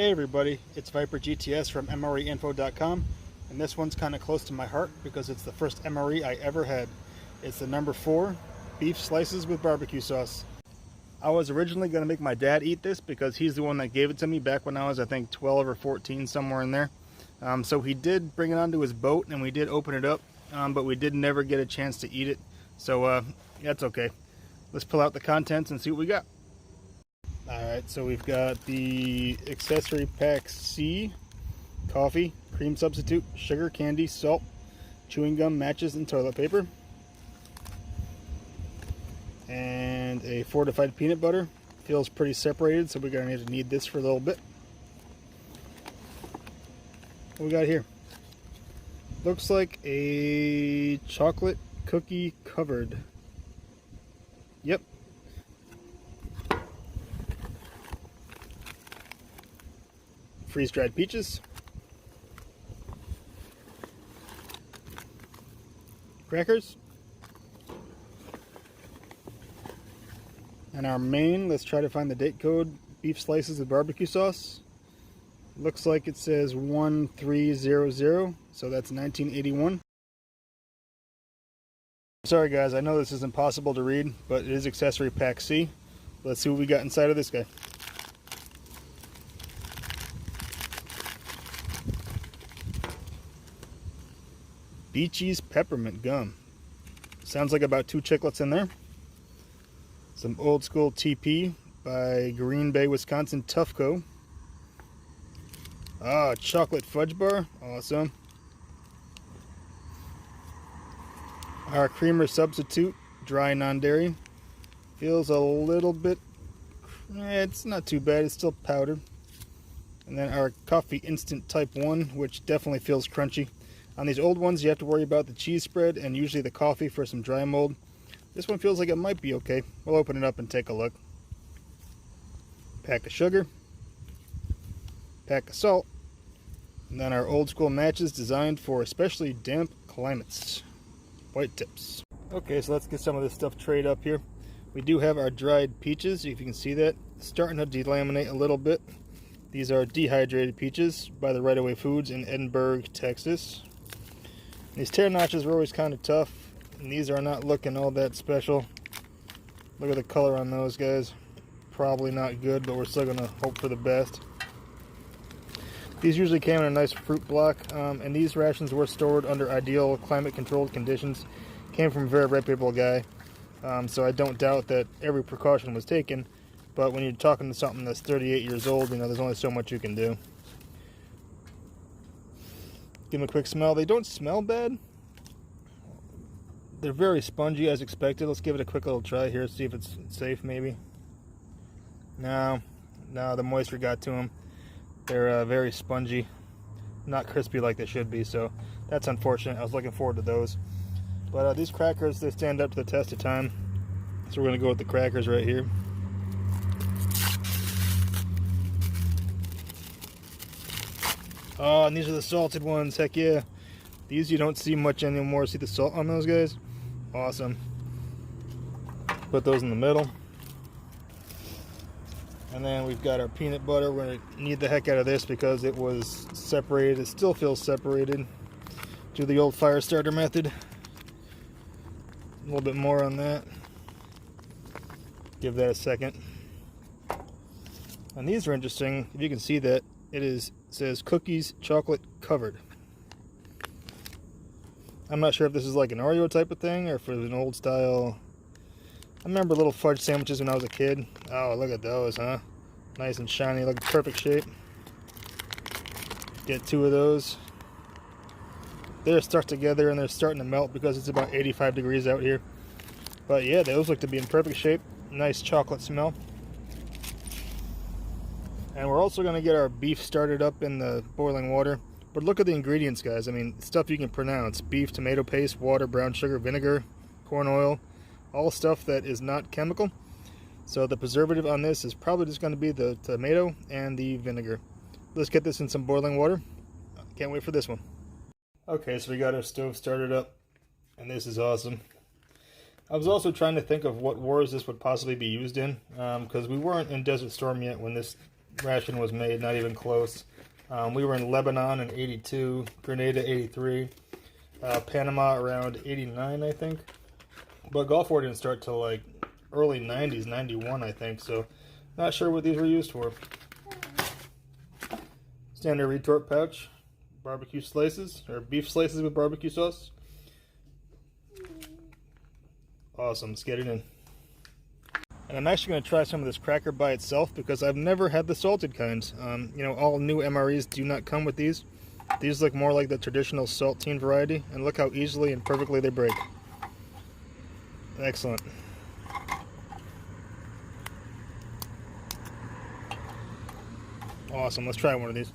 Hey everybody, it's Vipergts from MREinfo.com, and this one's kind of close to my heart because it's the first MRE I ever had. It's the number 4 beef slices with barbecue sauce. I was originally going to make my dad eat this because he's the one that gave it to me back when I was, I think, 12 or 14, somewhere in there. So he did bring it onto his boat and we did open it up, but we did never get a chance to eat it. So that's okay. Let's pull out the contents and see what we got. Alright, so we've got the accessory pack C: coffee, cream substitute, sugar, candy, salt, chewing gum, matches, and toilet paper. And a fortified peanut butter. Feels pretty separated, so we're going to need this for a little bit. What we got here? Looks like a chocolate cookie covered. Yep. Freeze-dried peaches, crackers, and our main, let's try to find the date code, beef slices with barbecue sauce. Looks like it says 1300, so that's 1981. Sorry guys, I know this is impossible to read, but it is accessory pack C. Let's see what we got inside of this guy. Beachy's peppermint gum. Sounds like about 2 chiclets in there. Some old school TP by Green Bay, Wisconsin Toughco. Ah, chocolate fudge bar. Awesome. Our creamer substitute, dry non-dairy. Feels a little bit, it's not too bad, it's still powdered. And then our coffee instant type 1, which definitely feels crunchy. On these old ones, you have to worry about the cheese spread and usually the coffee for some dry mold. This one feels like it might be okay. We'll open it up and take a look. Pack of sugar. Pack of salt. And then our old school matches designed for especially damp climates. White tips. Okay, so let's get some of this stuff trayed up here. We do have our dried peaches, if you can see that. Starting to delaminate a little bit. These are dehydrated peaches by the Right Away Foods in Edinburgh, Texas. These tear notches were always kind of tough, and these are not looking all that special. Look at the color on those guys. Probably not good, but we're still going to hope for the best. These usually came in a nice fruit block, and these rations were stored under ideal climate-controlled conditions. Came from a very reputable guy, so I don't doubt that every precaution was taken, but when you're talking to something that's 38 years old, you know, there's only so much you can do. Give them a quick smell. They don't smell bad. They're very spongy as expected. Let's give it a quick little try here, see if it's safe maybe. No, the moisture got to them. They're very spongy, not crispy like they should be, so that's unfortunate. I was looking forward to those. But these crackers, they stand up to the test of time. So we're going to go with the crackers right here. Oh, and these are the salted ones. Heck yeah. These you don't see much anymore. See the salt on those guys? Awesome. Put those in the middle. And then we've got our peanut butter. We're going to need the heck out of this because it was separated. It still feels separated. Do the old fire starter method. A little bit more on that. Give that a second. And these are interesting. If you can see that, it says cookies chocolate covered. I'm not sure if this is like an Oreo type of thing or if it was an old style. I remember little fudge sandwiches when I was a kid. Oh, look at those, huh? Nice and shiny, look perfect shape. Get 2 of those. They're stuck together and they're starting to melt because it's about 85 degrees out here. But yeah, those look to be in perfect shape. Nice chocolate smell. And we're also going to get our beef started up in the boiling water. But look at the ingredients, guys. I mean, stuff you can pronounce. Beef, tomato paste, water, brown sugar, vinegar, corn oil. All stuff that is not chemical. So the preservative on this is probably just going to be the tomato and the vinegar. Let's get this in some boiling water. Can't wait for this one. Okay, so we got our stove started up. And this is awesome. I was also trying to think of what wars this would possibly be used in. Because we weren't in Desert Storm yet when this ration was made, not even close. We were in Lebanon in 82, Grenada 83, Panama around 89, I think. But Gulf War didn't start till like early 90s, 91, I think, so not sure what these were used for. Standard retort pouch, barbecue slices, or beef slices with barbecue sauce. Awesome, let's get it in. And I'm actually going to try some of this cracker by itself because I've never had the salted kinds. You know, all new MREs do not come with these. These look more like the traditional saltine variety, and look how easily and perfectly they break. Excellent. Awesome, let's try one of these.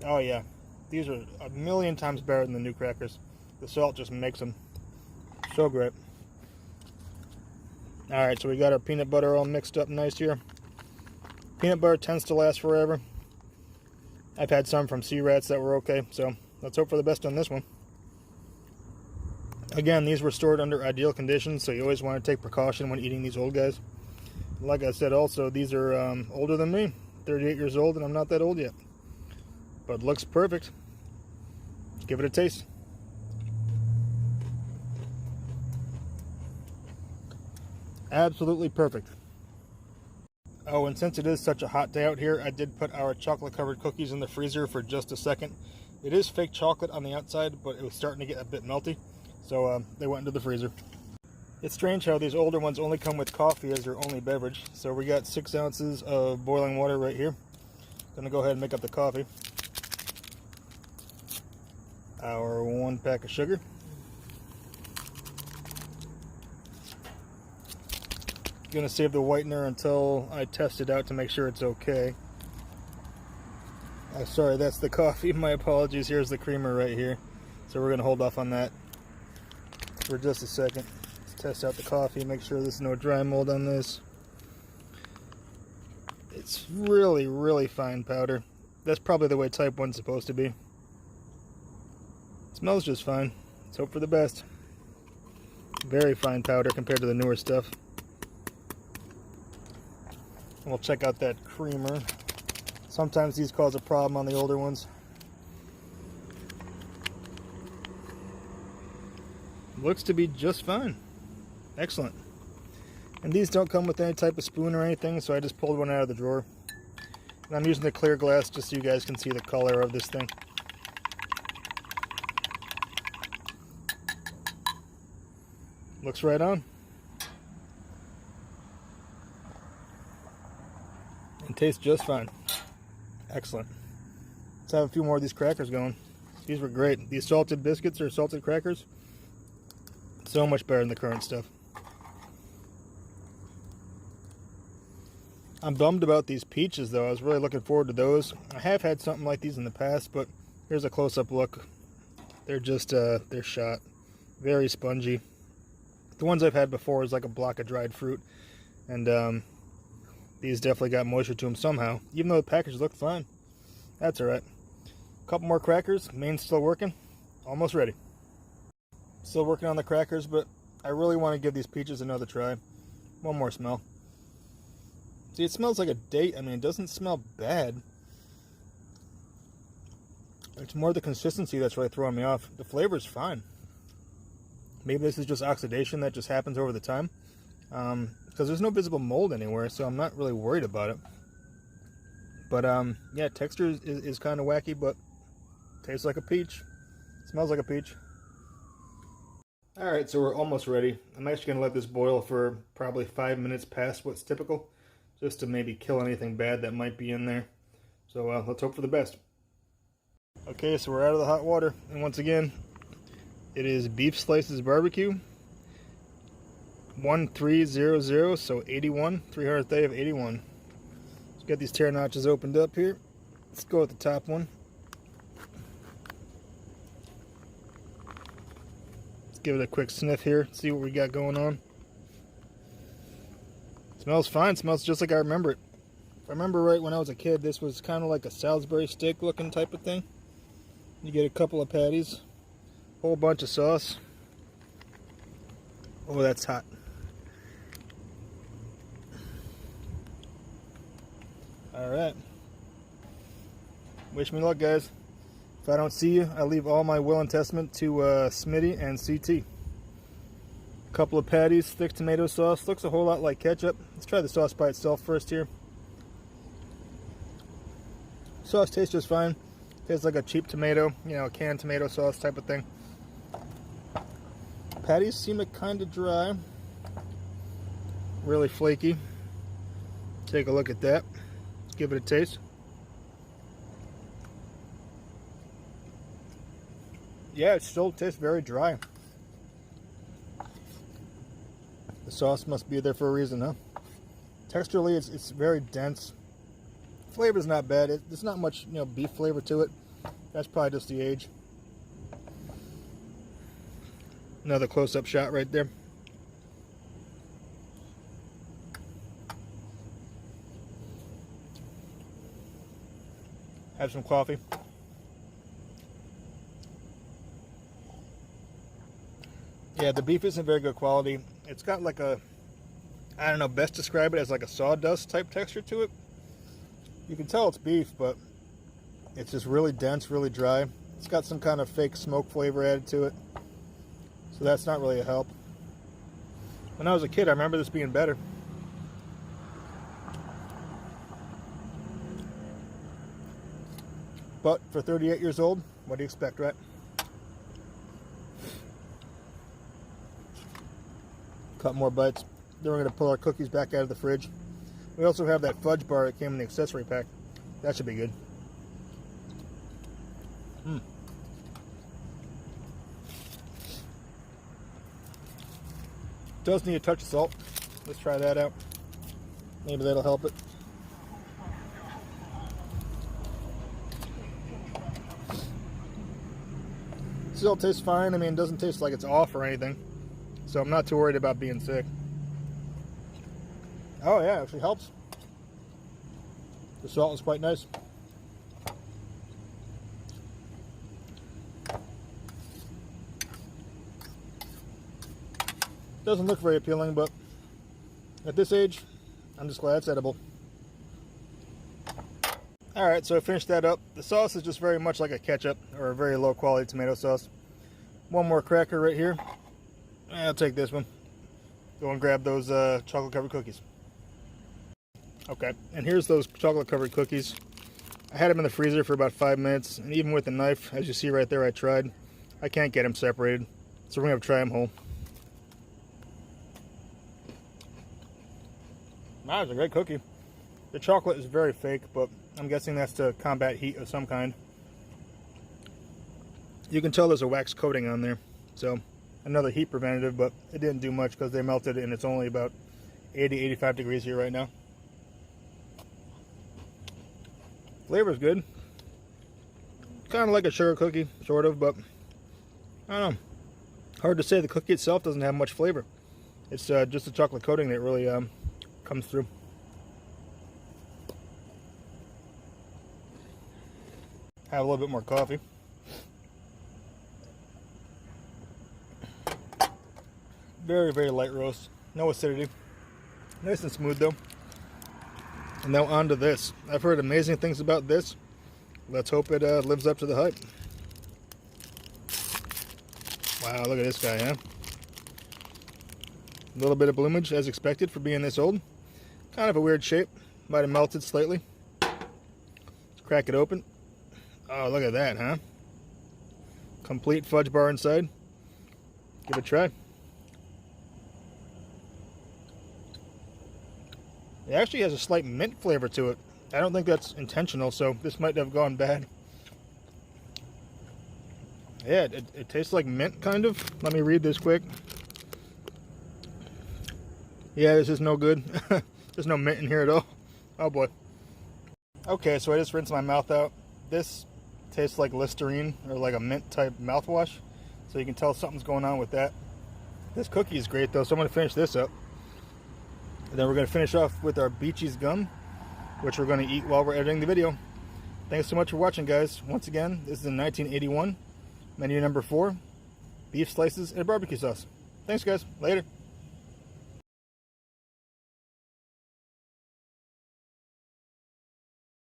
Oh yeah, these are a million times better than the new crackers. The salt just makes them so great. Alright, so we got our peanut butter all mixed up nice here. Peanut butter tends to last forever. I've had some from Sea Rats that were okay, so let's hope for the best on this one. Again, these were stored under ideal conditions, so you always want to take precaution when eating these old guys. Like I said also, these are older than me. 38 years old, and I'm not that old yet. But looks perfect. Let's give it a taste. Absolutely perfect. Oh, and since it is such a hot day out here, I did put our chocolate covered cookies in the freezer for just a second. It is fake chocolate on the outside, but it was starting to get a bit melty, so they went into the freezer. It's strange how these older ones only come with coffee as their only beverage. So we got 6 ounces of boiling water right here. Gonna go ahead and make up the coffee. Our 1 pack of sugar. Gonna save the whitener until I test it out to make sure it's okay. Oh, sorry, that's the coffee. My apologies. Here's the creamer right here. So we're gonna hold off on that for just a second. Let's test out the coffee, make sure there's no dry mold on this. It's really, really fine powder. That's probably the way type 1's supposed to be. It smells just fine. Let's hope for the best. Very fine powder compared to the newer stuff. And we'll check out that creamer. Sometimes these cause a problem on the older ones. Looks to be just fine. Excellent. And these don't come with any type of spoon or anything, so I just pulled one out of the drawer. And I'm using the clear glass just so you guys can see the color of this thing. Looks right on. And tastes just fine. Excellent. Let's have a few more of these crackers going. These were great. These salted biscuits or salted crackers, so much better than the current stuff. I'm bummed about these peaches though. I was really looking forward to those. I have had something like these in the past, but here's a close-up look. They're just, they're shot. Very spongy. The ones I've had before is like a block of dried fruit. And these definitely got moisture to them somehow, even though the package looked fine. That's alright. A couple more crackers. Main's still working. Almost ready. Still working on the crackers, but I really want to give these peaches another try. One more smell. See, it smells like a date. I mean, it doesn't smell bad. It's more the consistency that's really throwing me off. The flavor's fine. Maybe this is just oxidation that just happens over the time. Because there's no visible mold anywhere, so I'm not really worried about it. But yeah, texture is kind of wacky, but tastes like a peach. Smells like a peach. Alright, so we're almost ready. I'm actually going to let this boil for probably 5 minutes past what's typical, just to maybe kill anything bad that might be in there. So let's hope for the best. Okay, so we're out of the hot water, and once again, it is beef slices barbecue. 1300, so 81, 300th day of 81. Let's get these tear notches opened up here. Let's go with the top one. Let's give it a quick sniff here, see what we got going on. Smells fine, smells just like I remember it. If I remember right, when I was a kid, this was kind of like a Salisbury steak looking type of thing. You get a couple of patties, whole bunch of sauce. Oh, that's hot. Alright. Wish me luck, guys. If I don't see you, I leave all my will and testament to Smitty and CT. Couple of patties, thick tomato sauce. Looks a whole lot like ketchup. Let's try the sauce by itself first here. Sauce tastes just fine. Tastes like a cheap tomato, you know, canned tomato sauce type of thing. Patties seem to kind of dry. Really flaky. Take a look at that. Give it a taste. Yeah, it still tastes very dry. The sauce must be there for a reason, huh? Texturally, it's very dense. Flavor's not bad. There's not much, you know, beef flavor to it. That's probably just the age. Another close-up shot right there. Have some coffee. Yeah, the beef isn't very good quality. It's got like a, I don't know, best describe it as like a sawdust type texture to it. You can tell it's beef, but it's just really dense, really dry. It's got some kind of fake smoke flavor added to it. So that's not really a help. When I was a kid, I remember this being better. But for 38 years old, what do you expect, right? Cut more bites. Then we're going to pull our cookies back out of the fridge. We also have that fudge bar that came in the accessory pack. That should be good. Does need a touch of salt. Let's try that out. Maybe that'll help it. Still tastes fine. I mean, it doesn't taste like it's off or anything. So I'm not too worried about being sick. Oh yeah, it actually helps. The salt is quite nice. Doesn't look very appealing, but at this age, I'm just glad it's edible. Alright, so I finished that up. The sauce is just very much like a ketchup or a very low quality tomato sauce. One more cracker right here. I'll take this one. Go and grab those chocolate covered cookies. Okay, and here's those chocolate covered cookies. I had them in the freezer for about 5 minutes, and even with the knife, as you see right there, I tried. I can't get them separated, so we're going to try them whole. Wow, it's a great cookie. The chocolate is very fake, but I'm guessing that's to combat heat of some kind. You can tell there's a wax coating on there, so another heat preventative, but it didn't do much because they melted and it's only about 80-85 degrees here right now. Flavor's good. Kind of like a sugar cookie, sort of, but I don't know. Hard to say. The cookie itself doesn't have much flavor. It's just the chocolate coating that really comes through. Have a little bit more coffee. Very, very light roast. No acidity. Nice and smooth though. And now on to this. I've heard amazing things about this. Let's hope it lives up to the hype. Wow, look at this guy, huh? A little bit of bloomage as expected for being this old. Kind of a weird shape. Might have melted slightly. Let's crack it open. Oh, look at that, huh? Complete fudge bar inside. Give it a try. It actually has a slight mint flavor to it. I don't think that's intentional, so this might have gone bad. Yeah, it tastes like mint, kind of. Let me read this quick. Yeah, this is no good. There's no mint in here at all. Oh boy. Okay, so I just rinsed my mouth out. This tastes like Listerine or like a mint type mouthwash. So you can tell something's going on with that. This cookie is great though, so I'm going to finish this up. And then we're going to finish off with our Beaches gum, which we're going to eat while we're editing the video. Thanks so much for watching, guys. Once again, this is in 1981. Menu number 4, beef slices and barbecue sauce. Thanks, guys. Later.